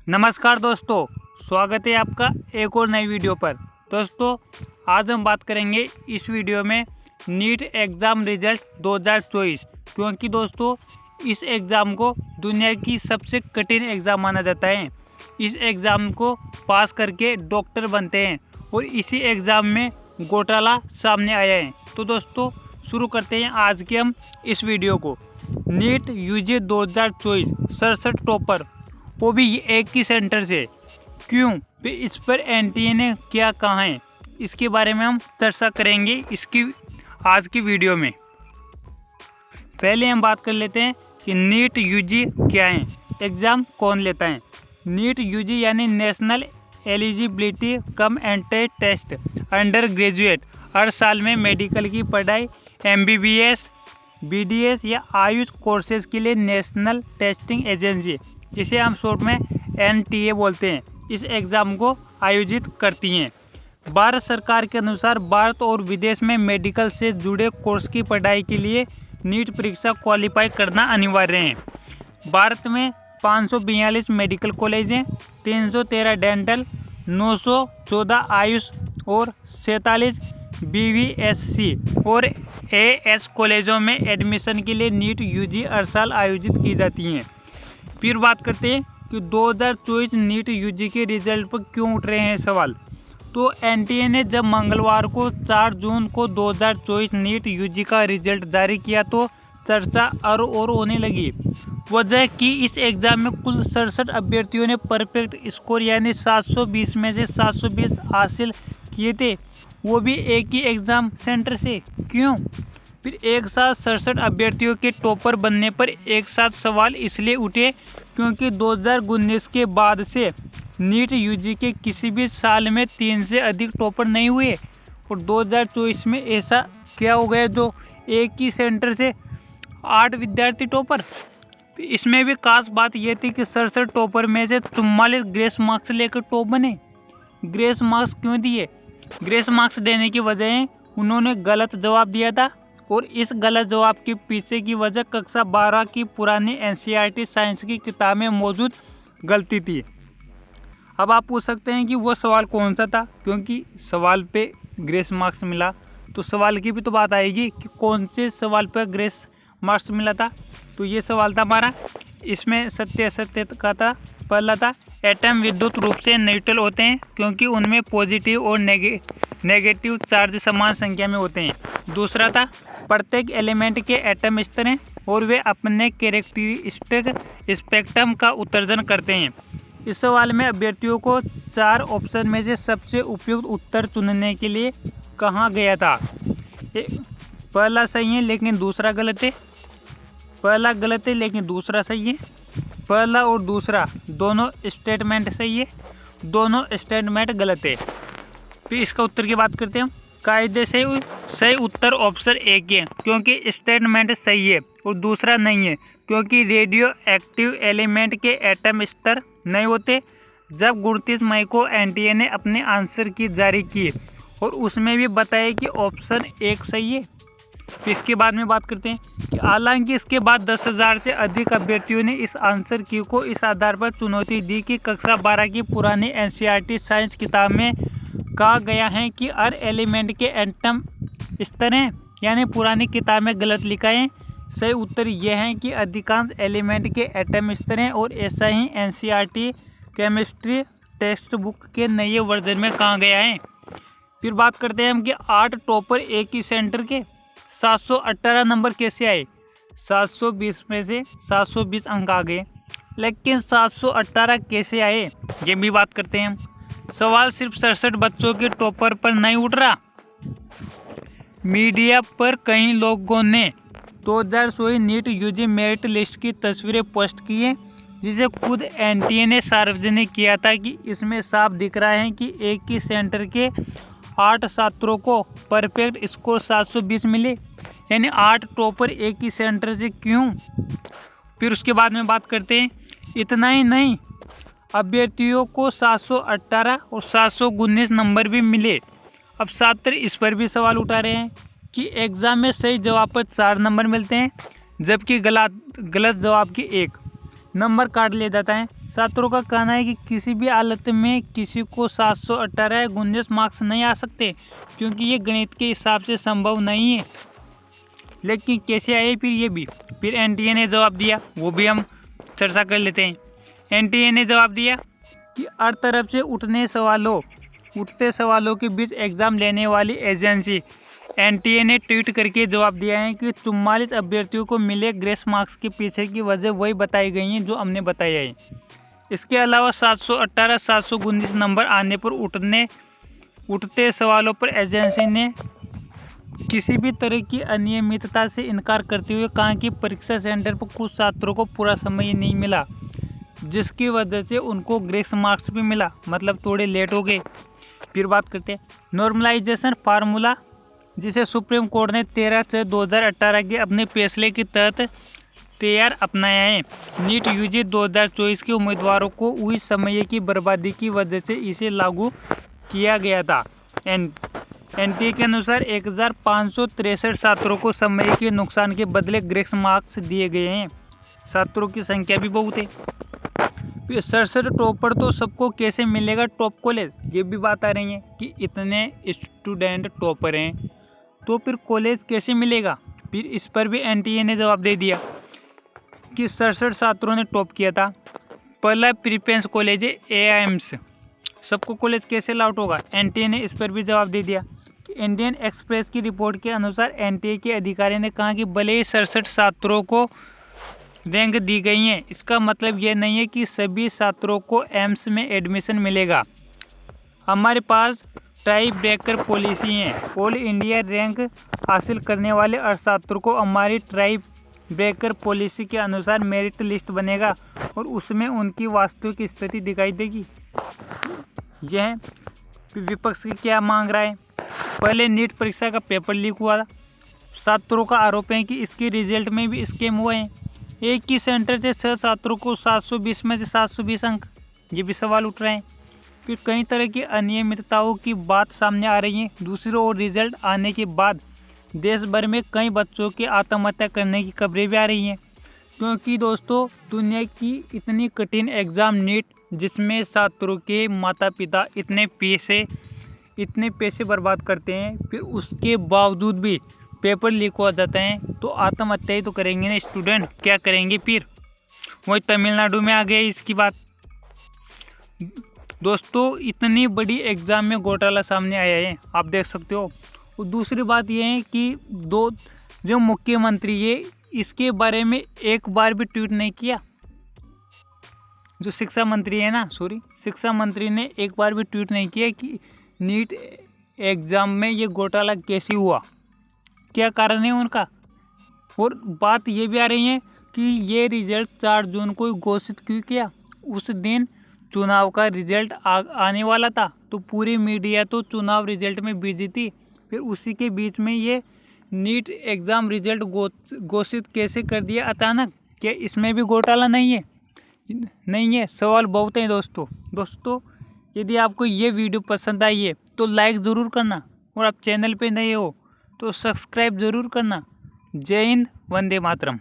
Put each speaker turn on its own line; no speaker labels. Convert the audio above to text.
नमस्कार दोस्तों, स्वागत है आपका एक और नई वीडियो पर। दोस्तों, आज हम बात करेंगे इस वीडियो में नीट एग्ज़ाम रिजल्ट 2024, क्योंकि दोस्तों इस एग्ज़ाम को दुनिया की सबसे कठिन एग्ज़ाम माना जाता है। इस एग्ज़ाम को पास करके डॉक्टर बनते हैं और इसी एग्ज़ाम में घोटाला सामने आया है। तो दोस्तों शुरू करते हैं आज के हम इस वीडियो को। नीट यूजी 2024 67 टॉपर, वो भी एक ही सेंटर से, क्यों? फिर इस पर एनटीए ने क्या कहा है, इसके बारे में हम चर्चा करेंगे इसकी आज की वीडियो में। पहले हम बात कर लेते हैं कि नीट यूजी क्या है, एग्ज़ाम कौन लेता है। नीट यूजी यानी national eligibility cum entrance test under graduate, हर साल में मेडिकल की पढ़ाई, एमबीबीएस, बीडीएस या आयुष कोर्सेज के लिए नेशनल टेस्टिंग एजेंसी, जिसे हम शॉर्ट में एनटीए बोलते हैं, इस एग्ज़ाम को आयोजित करती हैं। भारत सरकार के अनुसार भारत और विदेश में मेडिकल से जुड़े कोर्स की पढ़ाई के लिए नीट परीक्षा क्वालिफाई करना अनिवार्य है। भारत में 542 मेडिकल कॉलेज हैं, 313 डेंटल, 914 आयुष और 47 बीवीएससी और एएस कॉलेजों में एडमिशन के लिए नीट यूजी हर साल आयोजित की जाती हैं। फिर बात करते हैं कि 2024 नीट यूजी के रिजल्ट पर क्यों उठ रहे हैं सवाल। तो एनटीए ने जब मंगलवार को 4 जून को 2024 नीट यूजी का रिजल्ट जारी किया तो चर्चा और होने लगी। वजह कि इस एग्ज़ाम में कुल 67 अभ्यर्थियों ने परफेक्ट स्कोर यानी 720 में से 720 हासिल किए थे, वो भी एक ही एग्ज़ाम सेंटर से। क्यों? फिर एक साथ 67 अभ्यर्थियों के टॉपर बनने पर एक साथ सवाल इसलिए उठे क्योंकि 2019 के बाद से नीट यूजी के किसी भी साल में 3 से अधिक टॉपर नहीं हुए, और 2024 में ऐसा क्या हो गया जो एक ही सेंटर से 8 विद्यार्थी टॉपर। इसमें भी खास बात यह थी कि 67 टॉपर में से 44 ग्रेस मार्क्स लेकर टॉप बने। ग्रेस मार्क्स क्यों दिए? ग्रेस मार्क्स देने की वजह है उन्होंने गलत जवाब दिया था, और इस गलत जवाब के पीछे की वजह कक्षा 12 की पुरानी एनसीईआरटी साइंस की किताब में मौजूद गलती थी। अब आप पूछ सकते हैं कि वो सवाल कौन सा था, क्योंकि सवाल पे ग्रेस मार्क्स मिला तो सवाल की भी तो बात आएगी कि कौन से सवाल पर ग्रेस मार्क्स मिला था। तो ये सवाल था हमारा, इसमें सत्य असत्य का था। पहला था एटम विद्युत रूप से न्यूट्रल होते हैं क्योंकि उनमें पॉजिटिव और नेगेटिव चार्ज समान संख्या में होते हैं। दूसरा था प्रत्येक एलिमेंट के एटम स्तर हैं और वे अपने कैरेक्टरिस्टिक स्पेक्ट्रम का उत्सर्जन करते हैं। इस सवाल में अभ्यर्थियों को 4 ऑप्शन में से सबसे उपयुक्त उत्तर चुनने के लिए कहा गया था। पहला सही है लेकिन दूसरा गलत है, पहला गलत है लेकिन दूसरा सही है, पहला और दूसरा दोनों स्टेटमेंट सही है, दोनों स्टेटमेंट गलत है। फिर इसका उत्तर की बात करते हैं हम। कायदे से सही उत्तर ऑप्शन ए है क्योंकि स्टेटमेंट सही है, और दूसरा नहीं है क्योंकि रेडियो एक्टिव एलिमेंट के एटम स्तर नहीं होते। जब 29 मई को एनटीए ने अपने आंसर की जारी की और उसमें भी बताया कि ऑप्शन 1 सही है। फिर इसके बाद में बात करते हैं कि हालांकि इसके बाद 10,000 से अधिक अभ्यर्थियों ने इस आंसर की को इस आधार पर चुनौती दी कि कक्षा 12 की पुरानी एनसीईआरटी साइंस किताब में कहा गया है कि हर एलिमेंट के एटम स्तर हैं, यानी पुरानी किताब में गलत लिखा है। सही उत्तर यह है कि अधिकांश एलिमेंट के एटम स्तर हैं, और ऐसा ही एनसीईआरटी केमिस्ट्री टेक्स्ट बुक के नए वर्जन में कहा गया है। फिर बात करते हैं हम कि 8 टॉपर एक ही सेंटर के, 718 नंबर कैसे आए। 720 में से 720 अंक आ गए, लेकिन 718 कैसे आए, ये भी बात करते हैं हम। सवाल सिर्फ 67 बच्चों के टॉपर पर नहीं उठ रहा। मीडिया पर कई लोगों ने 2024 नीट यूजी मेरिट लिस्ट की तस्वीरें पोस्ट की हैं, जिसे खुद एनटीए ने सार्वजनिक किया था कि इसमें साफ दिख रहा है कि एक ही सेंटर के 8 छात्रों को परफेक्ट स्कोर 720 मिले, यानी 8 टॉपर एक ही सेंटर से। क्यों? फिर उसके बाद में बात करते हैं, इतना ही नहीं, अभ्यर्थियों को 718 और 719 नंबर भी मिले। अब छात्र इस पर भी सवाल उठा रहे हैं कि एग्ज़ाम में सही जवाब पर 4 नंबर मिलते हैं, जबकि गलत जवाब की 1 नंबर काट लिया जाता है। छात्रों का कहना है कि किसी भी हालत में किसी को 718 मार्क्स नहीं आ सकते, क्योंकि ये गणित के हिसाब से संभव नहीं है। लेकिन कैसे आए फिर ये भी? फिर एनटीए ने जवाब दिया, वो भी हम चर्चा कर लेते हैं। एनटीए ने जवाब दिया कि हर तरफ से उठते सवालों के बीच एग्ज़ाम लेने वाली एजेंसी एनटीए ने ट्वीट करके जवाब दिया है कि 44 अभ्यर्थियों को मिले ग्रेस मार्क्स के पीछे की वजह वही बताई गई हैं जो हमने बताया है। इसके अलावा 718, 719 नंबर आने पर उठते सवालों पर एजेंसी ने किसी भी तरह की अनियमितता से इनकार करते हुए कहा कि परीक्षा सेंटर पर कुछ छात्रों को पूरा समय नहीं मिला, जिसकी वजह से उनको ग्रेस मार्क्स भी मिला, मतलब थोड़े लेट हो गए। फिर बात करते हैं नॉर्मलाइजेशन फार्मूला, जिसे सुप्रीम कोर्ट ने 13/6/2018 के अपने फैसले के तहत तैयार अपनाया है। नीट यूजी 2024 के उम्मीदवारों को हुई समय की बर्बादी की वजह से इसे लागू किया गया था। एनटीए के अनुसार 1563 छात्रों को समय के नुकसान के बदले ग्रेस मार्क्स दिए गए हैं। छात्रों की संख्या भी बहुत है। 67 टॉपर तो सबको कैसे मिलेगा टॉप कॉलेज, ये भी बात आ रही है कि इतने स्टूडेंट टॉपर हैं तो फिर कॉलेज कैसे मिलेगा। फिर इस पर भी एनटीए ने जवाब दे दिया कि 67 छात्रों ने टॉप किया था। पहला प्रीफरेंस कॉलेज है एआईएम्स, सबको कॉलेज कैसे लॉट होगा। एनटीए ने इस पर भी जवाब दे दिया कि इंडियन एक्सप्रेस की रिपोर्ट के अनुसार एनटीए के अधिकारी ने कहा कि भले ही 67 छात्रों को रैंक दी गई है, इसका मतलब यह नहीं है कि सभी छात्रों को एम्स में एडमिशन मिलेगा। हमारे पास टाई ब्रेकर पॉलिसी है। ऑल इंडिया रैंक हासिल करने वाले हर छात्र को हमारी टाई ब्रेकर पॉलिसी के अनुसार मेरिट लिस्ट बनेगा और उसमें उनकी वास्तविक स्थिति दिखाई देगी। यह विपक्ष की क्या मांग रहा है। पहले नीट परीक्षा का पेपर लीक हुआ था। छात्रों का आरोप है कि इसके रिजल्ट में भी स्कैम हुए हैं। एक ही सेंटर से 6 छात्रों को 720 में से 720 अंक, ये भी सवाल उठ रहे हैं। फिर कई तरह की अनियमितताओं की बात सामने आ रही है। दूसरी ओर रिजल्ट आने के बाद देश भर में कई बच्चों की आत्महत्या करने की खबरें भी आ रही हैं, क्योंकि दोस्तों दुनिया की इतनी कठिन एग्ज़ाम नीट, जिसमें छात्रों के माता पिता इतने पैसे बर्बाद करते हैं, फिर उसके बावजूद भी पेपर लीक हो जाते हैं, तो आत्महत्या ही तो करेंगे ना स्टूडेंट, क्या करेंगे फिर। वही तमिलनाडु में आ गई इसकी बात। दोस्तों इतनी बड़ी एग्ज़ाम में घोटाला सामने आया है, आप देख सकते हो। और दूसरी बात यह है कि जो मुख्यमंत्री है, इसके बारे में एक बार भी ट्वीट नहीं किया। जो शिक्षा मंत्री ने एक बार भी ट्वीट नहीं किया कि नीट एग्ज़ाम में ये घोटाला कैसे हुआ, क्या कारण है उनका। और बात ये भी आ रही है कि ये रिजल्ट 4 जून को घोषित क्यों किया। उस दिन चुनाव का रिजल्ट आने वाला था, तो पूरी मीडिया तो चुनाव रिजल्ट में बिजी थी। फिर उसी के बीच में ये नीट एग्ज़ाम रिजल्ट घोषित कैसे कर दिया अचानक। क्या इसमें भी घोटाला नहीं है? सवाल बहुत हैं दोस्तों यदि आपको ये वीडियो पसंद आई है तो लाइक ज़रूर करना, और आप चैनल पे नए हो तो सब्सक्राइब ज़रूर करना। जय हिंद, वंदे मातरम।